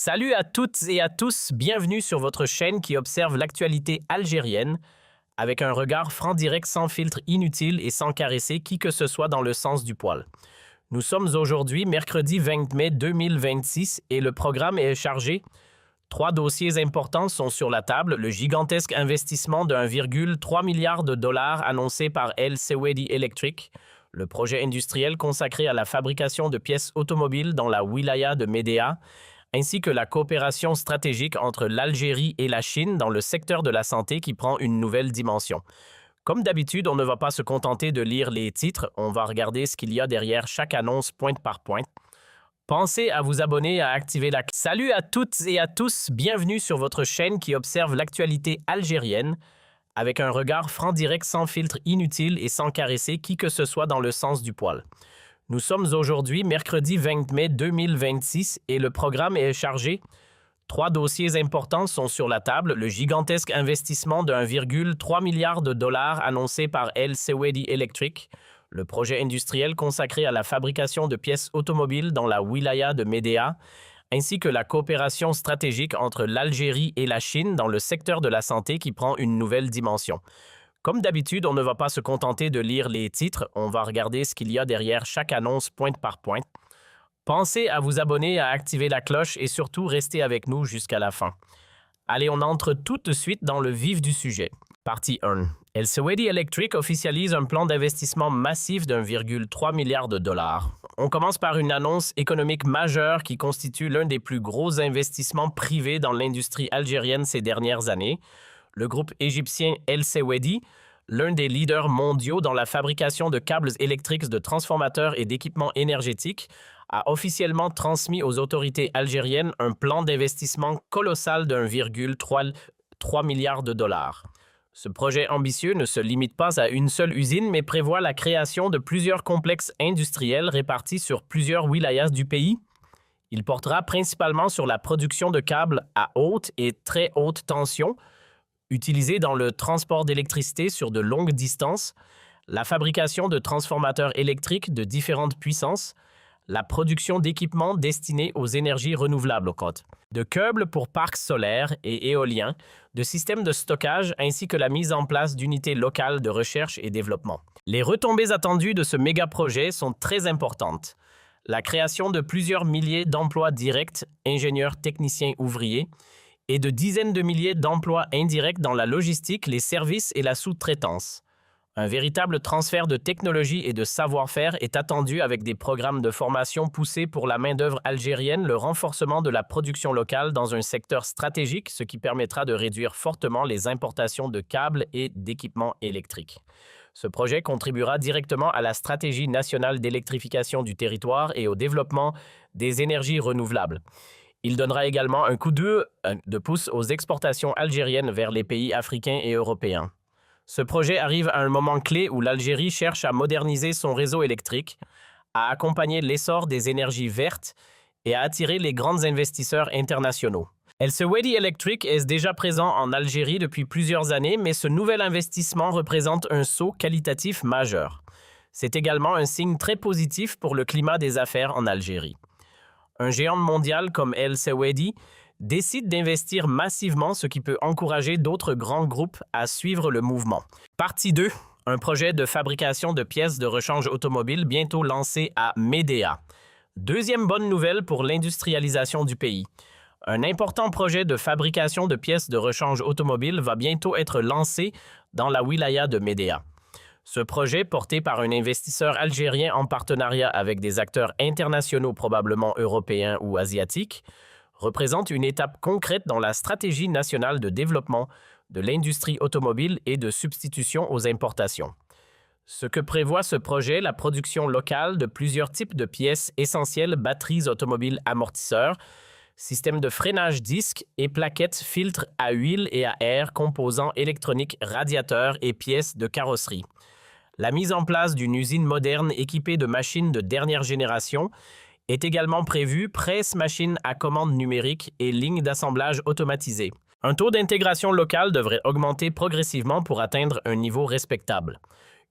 Salut à toutes et à tous, bienvenue sur votre chaîne qui observe l'actualité algérienne avec un regard franc direct sans filtre inutile et sans caresser qui que ce soit dans le sens du poil. Nous sommes aujourd'hui mercredi 20 mai 2026 et le programme est chargé. 3 dossiers importants sont sur la table. Le gigantesque investissement de 1,3 milliard de dollars annoncé par El Sewedi Electric, le projet industriel consacré à la fabrication de pièces automobiles dans la wilaya de Médéa, ainsi que la coopération stratégique entre l'Algérie et la Chine dans le secteur de la santé qui prend une nouvelle dimension. Comme d'habitude, on ne va pas se contenter de lire les titres, on va regarder ce qu'il y a derrière chaque annonce pointe par pointe. Pensez à vous abonner et à activer la cloche. Salut à toutes et à tous, bienvenue sur votre chaîne qui observe l'actualité algérienne avec un regard franc direct sans filtre inutile et sans caresser qui que ce soit dans le sens du poil. Nous sommes aujourd'hui mercredi 20 mai 2026 et le programme est chargé. 3 dossiers importants sont sur la table. Le gigantesque investissement de 1,3 milliard de dollars annoncé par El Sewedi Electric, le projet industriel consacré à la fabrication de pièces automobiles dans la wilaya de Médéa, ainsi que la coopération stratégique entre l'Algérie et la Chine dans le secteur de la santé qui prend une nouvelle dimension. Comme d'habitude, on ne va pas se contenter de lire les titres, on va regarder ce qu'il y a derrière chaque annonce pointe par pointe. Pensez à vous abonner, à activer la cloche et surtout restez avec nous jusqu'à la fin. Allez, on entre tout de suite dans le vif du sujet. Partie 1. El Sewedi Electric officialise un plan d'investissement massif d'1,3 milliard de dollars. On commence par une annonce économique majeure qui constitue l'un des plus gros investissements privés dans l'industrie algérienne ces dernières années. Le groupe égyptien El Sewedi, l'un des leaders mondiaux dans la fabrication de câbles électriques, de transformateurs et d'équipements énergétiques, a officiellement transmis aux autorités algériennes un plan d'investissement colossal d'1,3 milliard de dollars. Ce projet ambitieux ne se limite pas à une seule usine, mais prévoit la création de plusieurs complexes industriels répartis sur plusieurs wilayas du pays. Il portera principalement sur la production de câbles à haute et très haute tension, utilisés dans le transport d'électricité sur de longues distances, la fabrication de transformateurs électriques de différentes puissances, la production d'équipements destinés aux énergies renouvelables, de câbles pour parcs solaires et éoliens, de systèmes de stockage ainsi que la mise en place d'unités locales de recherche et développement. Les retombées attendues de ce méga-projet sont très importantes. La création de plusieurs milliers d'emplois directs, ingénieurs, techniciens, ouvriers, et de dizaines de milliers d'emplois indirects dans la logistique, les services et la sous-traitance. Un véritable transfert de technologie et de savoir-faire est attendu avec des programmes de formation poussés pour la main-d'œuvre algérienne, le renforcement de la production locale dans un secteur stratégique, ce qui permettra de réduire fortement les importations de câbles et d'équipements électriques. Ce projet contribuera directement à la stratégie nationale d'électrification du territoire et au développement des énergies renouvelables. Il donnera également un coup de pouce aux exportations algériennes vers les pays africains et européens. Ce projet arrive à un moment clé où l'Algérie cherche à moderniser son réseau électrique, à accompagner l'essor des énergies vertes et à attirer les grands investisseurs internationaux. El Sewedi Electric est déjà présent en Algérie depuis plusieurs années, mais ce nouvel investissement représente un saut qualitatif majeur. C'est également un signe très positif pour le climat des affaires en Algérie. Un géant mondial comme El Sewedi décide d'investir massivement, ce qui peut encourager d'autres grands groupes à suivre le mouvement. Partie 2. Un projet de fabrication de pièces de rechange automobile bientôt lancé à Médéa. Deuxième bonne nouvelle pour l'industrialisation du pays. Un important projet de fabrication de pièces de rechange automobile va bientôt être lancé dans la wilaya de Médéa. Ce projet, porté par un investisseur algérien en partenariat avec des acteurs internationaux probablement européens ou asiatiques, représente une étape concrète dans la stratégie nationale de développement de l'industrie automobile et de substitution aux importations. Ce que prévoit ce projet, la production locale de plusieurs types de pièces essentielles, batteries automobiles amortisseurs, systèmes de freinage disque et plaquettes filtres à huile et à air, composants électroniques, radiateurs et pièces de carrosserie. La mise en place d'une usine moderne équipée de machines de dernière génération est également prévue, presse-machine à commande numérique et ligne d'assemblage automatisée. Un taux d'intégration locale devrait augmenter progressivement pour atteindre un niveau respectable.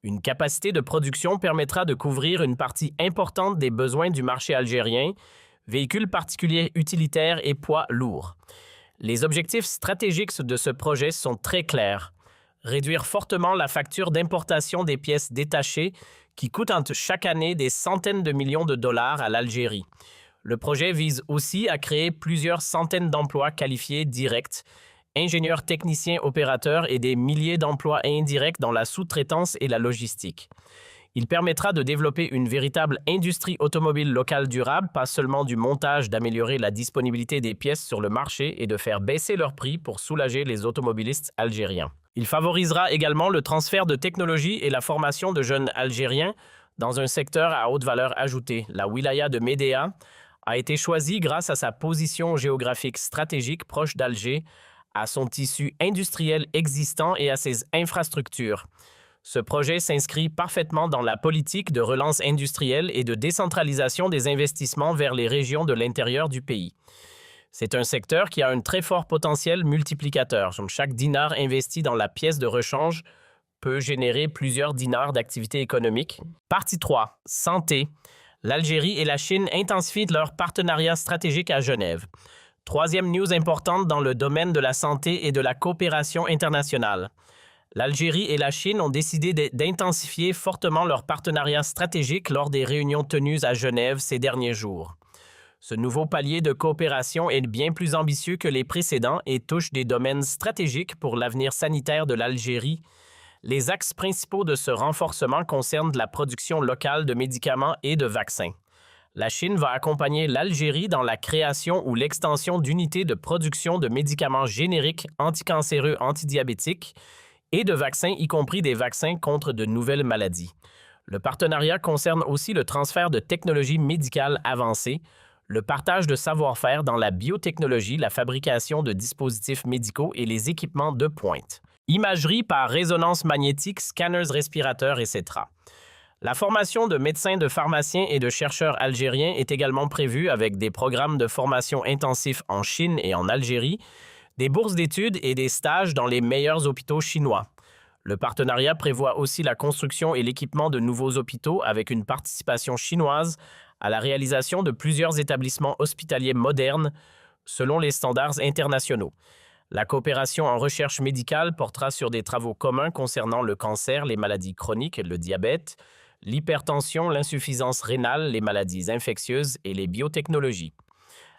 Une capacité de production permettra de couvrir une partie importante des besoins du marché algérien véhicules particuliers utilitaires et poids lourds. Les objectifs stratégiques de ce projet sont très clairs. Réduire fortement la facture d'importation des pièces détachées qui coûtent chaque année des centaines de millions de dollars à l'Algérie. Le projet vise aussi à créer plusieurs centaines d'emplois qualifiés directs, ingénieurs, techniciens, opérateurs et des milliers d'emplois indirects dans la sous-traitance et la logistique. Il permettra de développer une véritable industrie automobile locale durable, pas seulement du montage, d'améliorer la disponibilité des pièces sur le marché et de faire baisser leurs prix pour soulager les automobilistes algériens. Il favorisera également le transfert de technologies et la formation de jeunes Algériens dans un secteur à haute valeur ajoutée. La wilaya de Médéa a été choisie grâce à sa position géographique stratégique proche d'Alger, à son tissu industriel existant et à ses infrastructures. Ce projet s'inscrit parfaitement dans la politique de relance industrielle et de décentralisation des investissements vers les régions de l'intérieur du pays. C'est un secteur qui a un très fort potentiel multiplicateur. Chaque dinar investi dans la pièce de rechange peut générer plusieurs dinars d'activité économique. Partie 3. Santé. L'Algérie et la Chine intensifient leur partenariat stratégique à Genève. Troisième news importante dans le domaine de la santé et de la coopération internationale. L'Algérie et la Chine ont décidé d'intensifier fortement leur partenariat stratégique lors des réunions tenues à Genève ces derniers jours. Ce nouveau palier de coopération est bien plus ambitieux que les précédents et touche des domaines stratégiques pour l'avenir sanitaire de l'Algérie. Les axes principaux de ce renforcement concernent la production locale de médicaments et de vaccins. La Chine va accompagner l'Algérie dans la création ou l'extension d'unités de production de médicaments génériques anticancéreux, antidiabétiques et de vaccins, y compris des vaccins contre de nouvelles maladies. Le partenariat concerne aussi le transfert de technologies médicales avancées, le partage de savoir-faire dans la biotechnologie, la fabrication de dispositifs médicaux et les équipements de pointe. Imagerie par résonance magnétique, scanners respirateurs, etc. La formation de médecins, de pharmaciens et de chercheurs algériens est également prévue avec des programmes de formation intensifs en Chine et en Algérie, des bourses d'études et des stages dans les meilleurs hôpitaux chinois. Le partenariat prévoit aussi la construction et l'équipement de nouveaux hôpitaux avec une participation chinoise à la réalisation de plusieurs établissements hospitaliers modernes selon les standards internationaux. La coopération en recherche médicale portera sur des travaux communs concernant le cancer, les maladies chroniques, le diabète, l'hypertension, l'insuffisance rénale, les maladies infectieuses et les biotechnologies.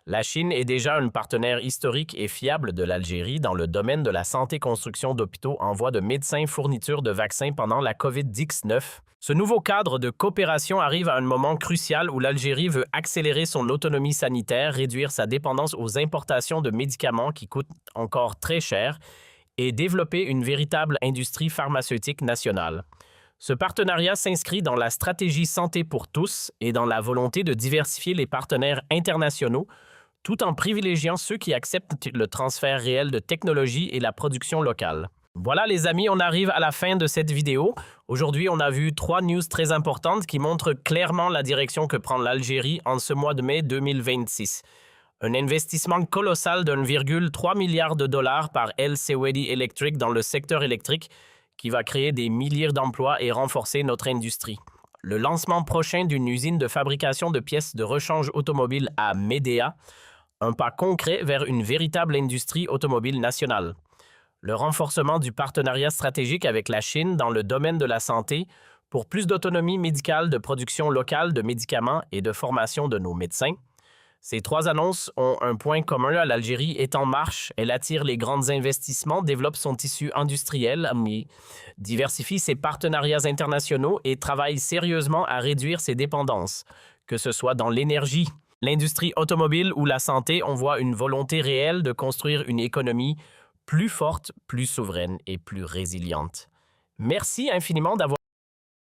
La Chine est déjà un partenaire historique et fiable de l'Algérie dans le domaine de la santé, construction d'hôpitaux, envoi de médecins, fourniture de vaccins pendant la COVID-19. Ce nouveau cadre de coopération arrive à un moment crucial où l'Algérie veut accélérer son autonomie sanitaire, réduire sa dépendance aux importations de médicaments qui coûtent encore très cher et développer une véritable industrie pharmaceutique nationale. Ce partenariat s'inscrit dans la stratégie santé pour tous et dans la volonté de diversifier les partenaires internationaux tout en privilégiant ceux qui acceptent le transfert réel de technologie et la production locale. Voilà les amis, on arrive à la fin de cette vidéo. Aujourd'hui, on a vu 3 news très importantes qui montrent clairement la direction que prend l'Algérie en ce mois de mai 2026. Un investissement colossal d'1,3 milliard de dollars par El Sewedi Electric dans le secteur électrique qui va créer des milliers d'emplois et renforcer notre industrie. Le lancement prochain d'une usine de fabrication de pièces de rechange automobile à Médéa, un pas concret vers une véritable industrie automobile nationale. Le renforcement du partenariat stratégique avec la Chine dans le domaine de la santé pour plus d'autonomie médicale, de production locale de médicaments et de formation de nos médecins. Ces 3 annonces ont un point commun, l'Algérie est en marche, elle attire les grands investissements, développe son tissu industriel, diversifie ses partenariats internationaux et travaille sérieusement à réduire ses dépendances, que ce soit dans l'énergie, l'industrie automobile ou la santé. On voit une volonté réelle de construire une économie plus forte, plus souveraine et plus résiliente. Merci infiniment d'avoir